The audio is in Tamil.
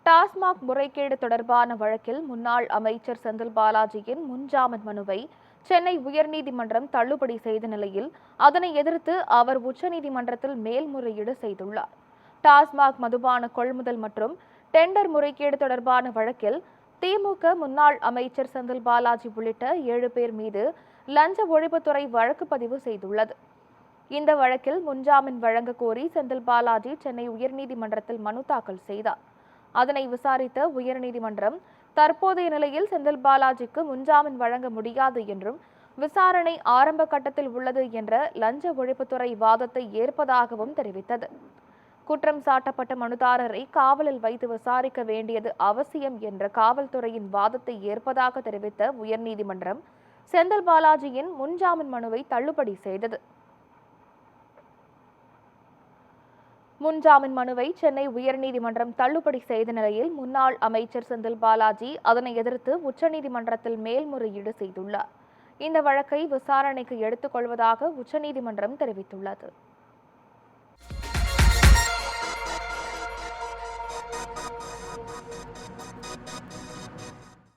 டாஸ்மாக் முறைகேடு தொடர்பான வழக்கில் முன்னாள் அமைச்சர் செந்தில் பாலாஜியின் முன்ஜாமீன் மனுவை சென்னை உயர்நீதிமன்றம் தள்ளுபடி செய்த நிலையில் அதனை எதிர்த்து அவர் உச்சநீதிமன்றத்தில் மேல்முறையீடு செய்துள்ளார். டாஸ்மாக் மதுபான கொள்முதல் மற்றும் டெண்டர் முறைகேடு தொடர்பான வழக்கில் திமுக முன்னாள் அமைச்சர் செந்தில் பாலாஜி உள்ளிட்ட 7 பேர் மீது லஞ்ச ஒழிப்புத்துறை வழக்கு பதிவு செய்துள்ளது. இந்த வழக்கில் முன்ஜாமீன் வழங்க கோரி செந்தில் பாலாஜி சென்னை உயர்நீதிமன்றத்தில் மனு தாக்கல் செய்தார். அதனை விசாரித்த உயர்நீதிமன்றம் தற்போதைய நிலையில் செந்தில் பாலாஜிக்கு முன்ஜாமீன் வழங்க முடியாது என்றும் விசாரணை ஆரம்ப கட்டத்தில் உள்ளது என்ற லஞ்ச ஒழிப்புத்துறை வாதத்தை ஏற்பதாகவும் தெரிவித்தது. குற்றம் சாட்டப்பட்ட மனுதாரரை காவலில் வைத்து விசாரிக்க வேண்டியது அவசியம் என்ற காவல்துறையின் வாதத்தை ஏற்பதாக தெரிவித்த உயர்நீதிமன்றம் செந்தில் பாலாஜியின் முன்ஜாமீன் மனுவை தள்ளுபடி செய்தது. முன்ஜாமீன் மனுவை சென்னை உயர்நீதிமன்றம் தள்ளுபடி செய்த நிலையில் முன்னாள் அமைச்சர் செந்தில் பாலாஜி அதனை எதிர்த்து உச்சநீதிமன்றத்தில் மேல்முறையீடு செய்துள்ளார். இந்த வழக்கை விசாரணைக்கு எடுத்துக் கொள்வதாக உச்சநீதிமன்றம் தெரிவித்துள்ளது.